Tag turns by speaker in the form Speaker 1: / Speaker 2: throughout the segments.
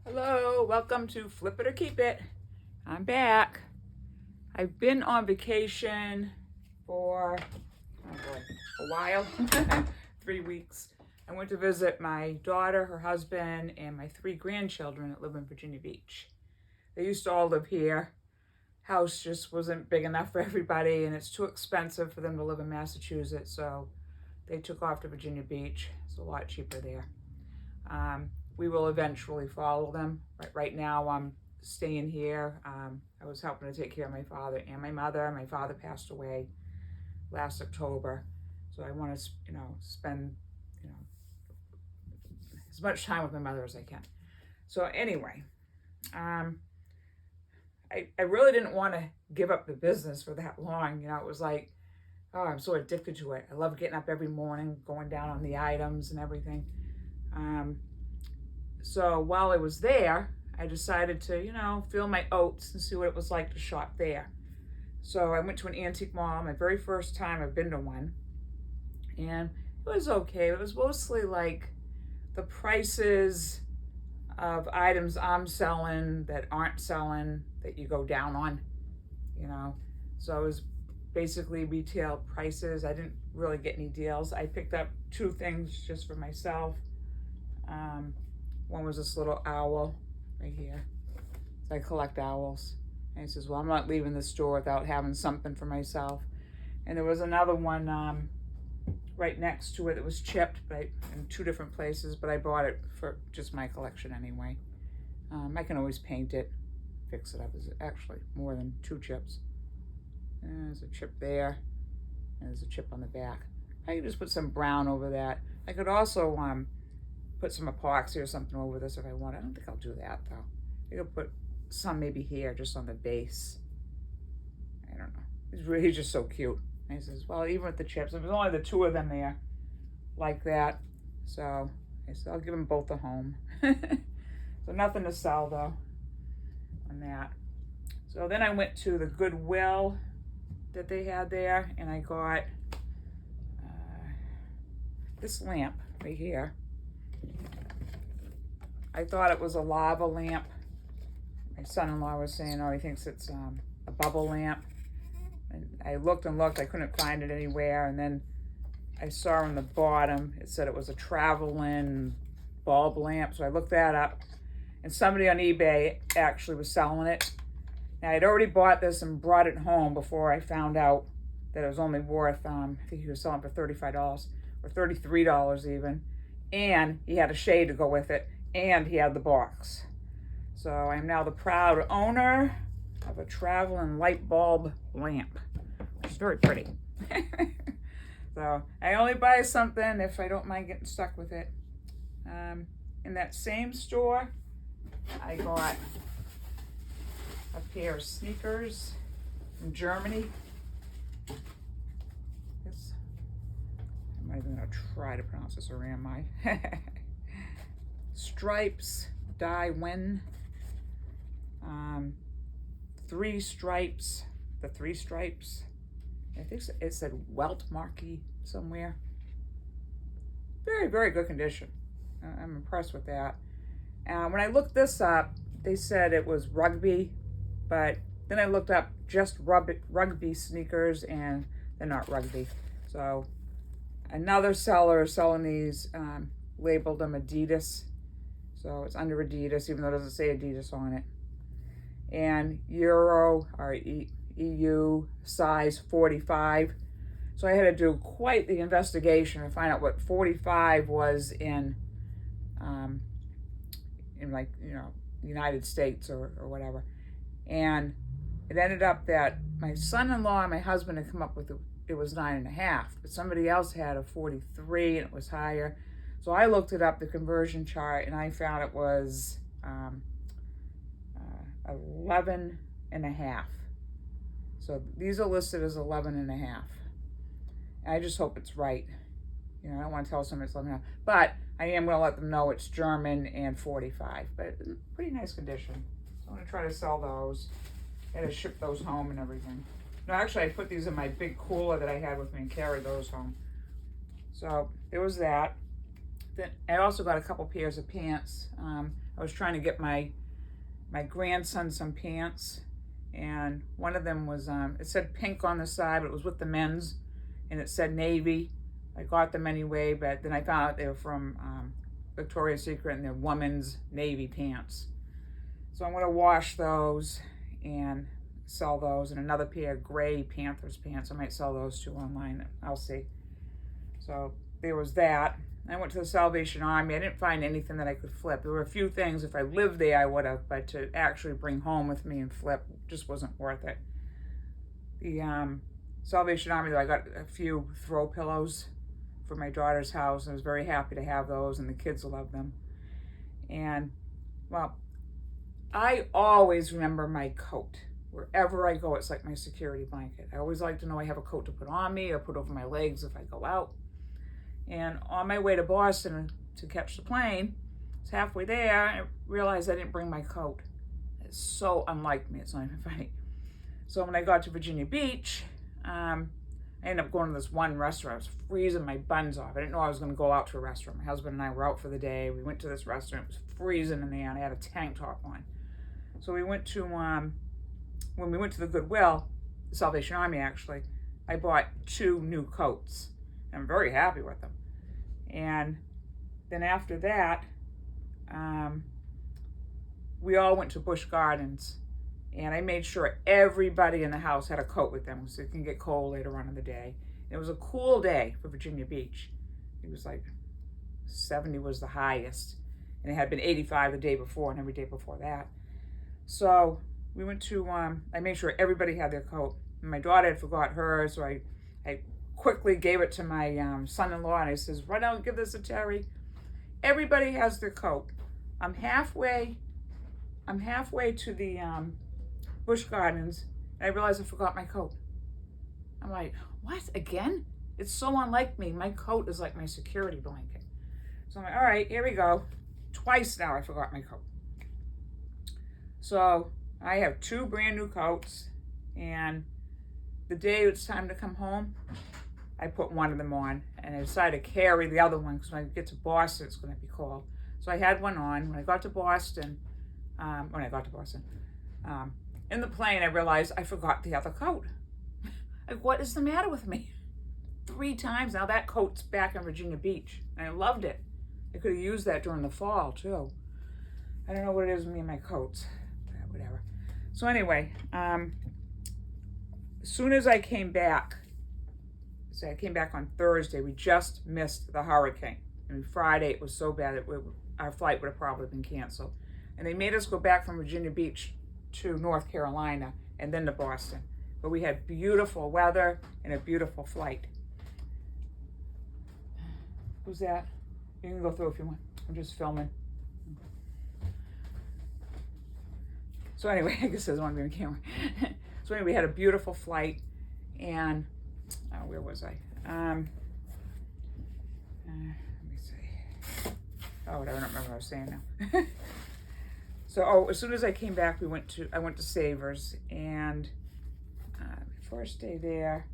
Speaker 1: Hello, welcome to Flip It or Keep It. I'm back. I've been on vacation for a while, 3 weeks. I went to visit my daughter, her husband, and my 3 grandchildren that live in Virginia Beach. They used to all live here. House just wasn't big enough for everybody, and it's too expensive for them to live in Massachusetts, so they took off to Virginia Beach. It's a lot cheaper there. We will eventually follow them. Right now, I'm staying here. I was helping to take care of my father and my mother. My father passed away last October, so I want to, spend, as much time with my mother as I can. So anyway, I really didn't want to give up the business for that long. It was like, oh, I'm so addicted to it. I love getting up every morning, going down on the items and everything. So while I was there, I decided to, feel my oats and see what it was like to shop there. So I went to an antique mall, my very first time I've been to one. And it was okay. It was mostly like the prices of items I'm selling that aren't selling that you go down on, So it was basically retail prices. I didn't really get any deals. I picked up 2 things just for myself. One was this little owl right here. So I collect owls. And he says, well, I'm not leaving the store without having something for myself. And there was another one right next to it that was chipped, but in 2 different places, but I bought it for just my collection anyway. I can always paint it, fix it up. There's actually more than 2 chips. And there's a chip there, and there's a chip on the back. I could just put some brown over that. I could also put some epoxy or something over this if I want. I don't think I'll do that though. I could put some maybe here just on the base. I don't know. He's just so cute. And he says, well, even with the chips, there was only the 2 of them there like that. So I said, I'll give them both a home. So nothing to sell though on that. So then I went to the Goodwill that they had there, and I got this lamp right here. I thought it was a lava lamp. My son-in-law was saying, oh, he thinks it's a bubble lamp. And I looked and looked, I couldn't find it anywhere. And then I saw on the bottom, it said it was a traveling bulb lamp. So I looked that up. And somebody on eBay actually was selling it. Now, I'd already bought this and brought it home before I found out that it was only worth, I think he was selling for $35 or $33 even. And he had a shade to go with it. And he had the box. So I am now the proud owner of a traveling light bulb lamp, which is very pretty. So I only buy something if I don't mind getting stuck with it. In that same store, I got a pair of sneakers from Germany. I'm not even going to try to pronounce this, or am I? Stripes, Die Win. 3 stripes, the 3 stripes. I think it said Welt Markie somewhere. Very, very good condition. I'm impressed with that. When I looked this up, they said it was rugby, but then I looked up just rugby sneakers, and they're not rugby. So another seller is selling these, labeled them Adidas. So it's under Adidas, even though it doesn't say Adidas on it. And Euro or EU size 45. So I had to do quite the investigation to find out what 45 was in like, United States or whatever. And it ended up that my son-in-law and my husband had come up with it was 9.5, but somebody else had a 43 and it was higher. So I looked it up, the conversion chart, and I found it was 11.5. So these are listed as 11.5. And I just hope it's right. I don't want to tell somebody it's 11.5, but I am going to let them know it's German and 45. But it's pretty nice condition. So I'm going to try to sell those. I had to ship those home and everything. No, actually, I put these in my big cooler that I had with me and carried those home. So there was that. Then I also got a couple pairs of pants. I was trying to get my grandson some pants, and one of them was, it said pink on the side, but it was with the men's, and it said navy. I got them anyway, but then I found out they were from Victoria's Secret, and they're women's navy pants. So I'm gonna wash those and sell those, and another pair of gray Panthers pants. I might sell those too online, I'll see. So there was that. I went to the Salvation Army. I didn't find anything that I could flip. There were a few things, if I lived there, I would have, but to actually bring home with me and flip just wasn't worth it. The Salvation Army, though, I got a few throw pillows for my daughter's house. I was very happy to have those, and the kids love them. And, well, I always remember my coat. Wherever I go, it's like my security blanket. I always like to know I have a coat to put on me or put over my legs if I go out. And on my way to Boston to catch the plane, I was halfway there, and I realized I didn't bring my coat. It's so unlike me, it's not even funny. So when I got to Virginia Beach, I ended up going to this one restaurant. I was freezing my buns off. I didn't know I was going to go out to a restaurant. My husband and I were out for the day. We went to this restaurant. It was freezing in there, and I had a tank top on. So we went to, when we went to the Goodwill, the Salvation Army actually, I bought 2 new coats. I'm very happy with them. And then after that, we all went to Busch Gardens, and I made sure everybody in the house had a coat with them so it can get cold later on in the day. It was a cool day for Virginia Beach. It was like 70 was the highest, and it had been 85 the day before and every day before that. So we went to, I made sure everybody had their coat. And my daughter had forgot hers, so I quickly gave it to my son-in-law, and I says, "Run out and give this to Terry." Everybody has their coat. I'm halfway to the Busch Gardens, and I realized I forgot my coat. I'm like, what, again? It's so unlike me. My coat is like my security blanket. So I'm like, all right, here we go. Twice now I forgot my coat. So I have 2 brand new coats, and the day it's time to come home, I put one of them on, and I decided to carry the other one because when I get to Boston, it's going to be cold. So I had one on. When I got to Boston, in the plane, I realized I forgot the other coat. Like, what is the matter with me? 3 times now. That coat's back in Virginia Beach, and I loved it. I could have used that during the fall too. I don't know what it is with me and my coats. Whatever. So anyway, as soon as I came back, so I came back on Thursday, we just missed the hurricane. And Friday it was so bad that our flight would have probably been canceled. And they made us go back from Virginia Beach to North Carolina and then to Boston. But we had beautiful weather and a beautiful flight. Who's that? You can go through if you want. I'm just filming. So anyway, I guess I was on the camera. So anyway, we had a beautiful flight, and where was I? Let me see. Oh, I don't remember what I was saying now. So, as soon as I came back, I went to Savers, and first day there,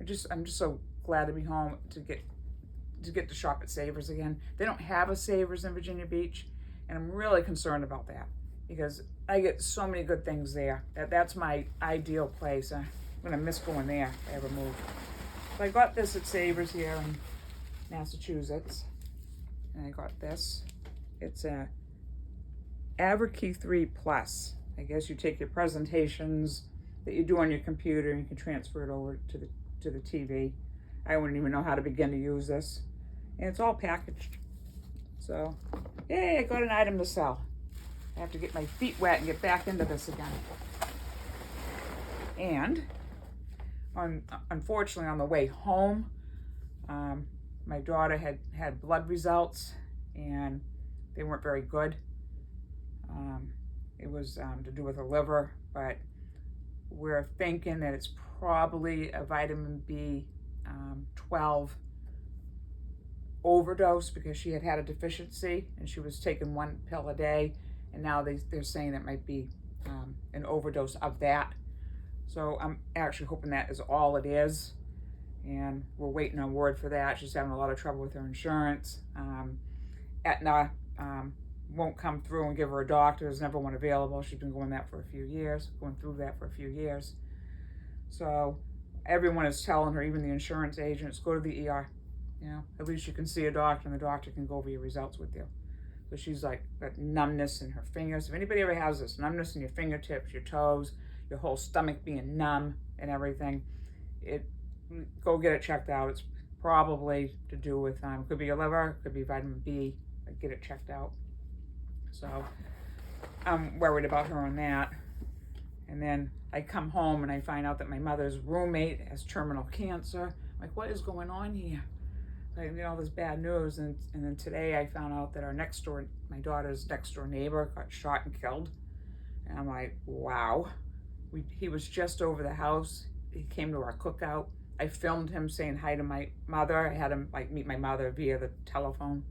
Speaker 1: I'm just so glad to be home to get to shop at Savers again. They don't have a Savers in Virginia Beach, and I'm really concerned about that because I get so many good things there. That's my ideal place. I'm gonna miss going there if I ever move. So I got this at Savers here in Massachusetts, and I got this. It's a AverKey 3 Plus. I guess you take your presentations that you do on your computer and you can transfer it over to the TV. I wouldn't even know how to begin to use this. And it's all packaged. So, yay, I got an item to sell. I have to get my feet wet and get back into this again. And, unfortunately, on the way home, my daughter had blood results, and they weren't very good. It was to do with her liver, but we're thinking that it's probably a vitamin B12 overdose because she had a deficiency and she was taking 1 pill a day, and now they're saying it might be an overdose of that. So I'm actually hoping that is all it is, and we're waiting on word for that. She's having a lot of trouble with her insurance. Aetna won't come through and give her a doctor. There's never one available. She's been going through that for a few years. So everyone is telling her, even the insurance agents, go to the ER. You know, at least you can see a doctor and the doctor can go over your results with you. So she's like got numbness in her fingers. If anybody ever has this, numbness in your fingertips, your toes, your whole stomach being numb and everything, go get it checked out. It's probably to do with, could be your liver, could be vitamin B. Get it checked out. So I'm worried about her on that. And then I come home and I find out that my mother's roommate has terminal cancer. I'm like, what is going on here? I get all this bad news. And then today I found out that my daughter's next door neighbor got shot and killed. And I'm like, wow. He was just over the house. He came to our cookout. I filmed him saying hi to my mother. I had him meet my mother via the telephone.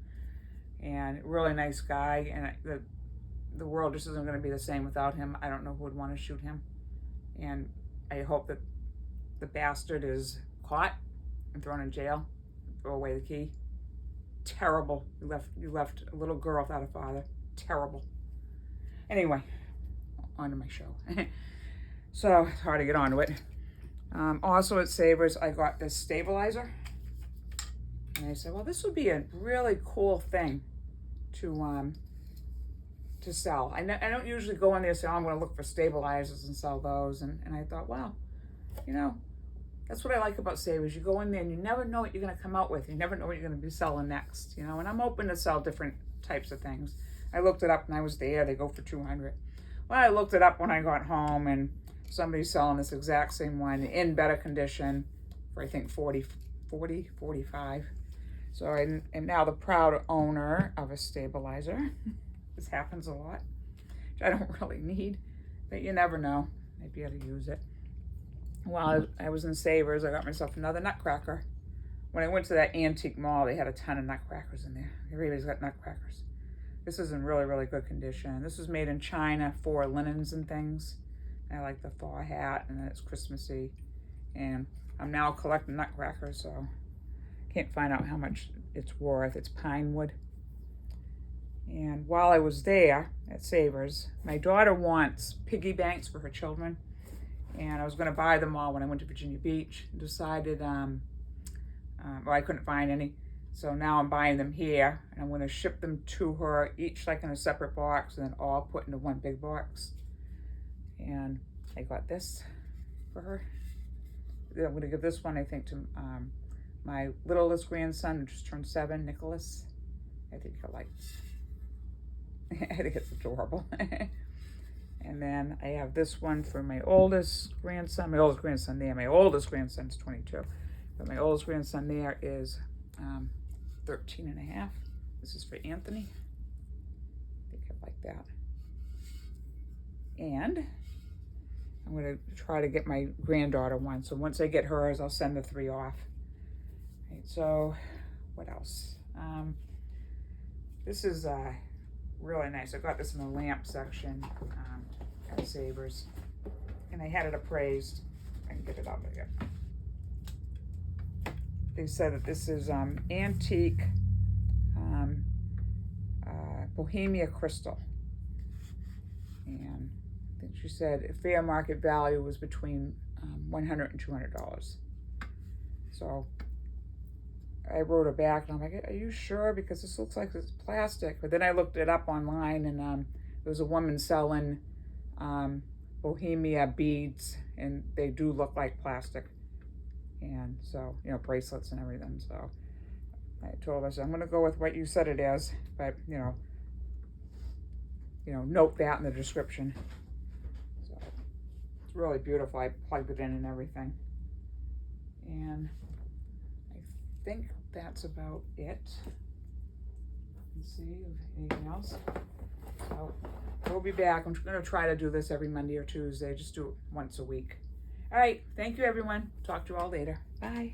Speaker 1: And really nice guy. And the world just isn't going to be the same without him. I don't know who would want to shoot him. And I hope that the bastard is caught and thrown in jail. Throw away the key. Terrible. You left a little girl without a father. Terrible. Anyway, on to my show. So it's hard to get onto it. Also at Savers, I got this stabilizer. And I said, well, this would be a really cool thing to sell. I don't usually go in there and say, oh, I'm going to look for stabilizers and sell those. And I thought, wow, you know, that's what I like about Savers. You go in there and you never know what you're going to come out with. You never know what you're going to be selling next, you know. And I'm open to sell different types of things. I looked it up and I was there. They go for $200. Well, I looked it up when I got home and somebody's selling this exact same one in better condition for I think $45. So I am now the proud owner of a stabilizer. This happens a lot, which I don't really need, but you never know. I'd be able to use it. While I was in Savers, I got myself another nutcracker. When I went to that antique mall, they had a ton of nutcrackers in there. Everybody's got nutcrackers. This is in really, really good condition. This was made in China for linens and things. I like the thaw hat, and then it's Christmassy. And I'm now collecting nutcrackers, so can't find out how much it's worth. It's pine wood. And while I was there at Savers, my daughter wants piggy banks for her children. And I was going to buy them all when I went to Virginia Beach. Decided, well, I couldn't find any. So now I'm buying them here. And I'm going to ship them to her, each like in a separate box, and then all put into one big box. And I got this for her. I'm going to give this one, I think, to my littlest grandson, who just turned 7, Nicholas. I think he'll like it. I think it's adorable. And then I have this one for my oldest grandson. My oldest grandson there. My oldest grandson's 22. But my oldest grandson there is 13 and a half. This is for Anthony. I think I like that. And I'm going to try to get my granddaughter one. So once I get hers, I'll send the 3 off. Right, so what else? This is really nice. I got this in the lamp section at Savers. And I had it appraised. I can get it out of here. They said that this is antique Bohemia crystal. And I think she said a fair market value was between $100 and $200. So I wrote her back and I'm like, are you sure? Because this looks like it's plastic. But then I looked it up online and there was a woman selling Bohemia beads, and they do look like plastic. And so, you know, bracelets and everything. So I told her, so I'm going to go with what you said it is, but, you know, note that in the description. So it's really beautiful. I plugged it in and everything. And I think that's about it. Let's see if anything else. So we'll be back. I'm going to try to do this every Monday or Tuesday. Just do it once a week. All right. Thank you, everyone. Talk to you all later. Bye.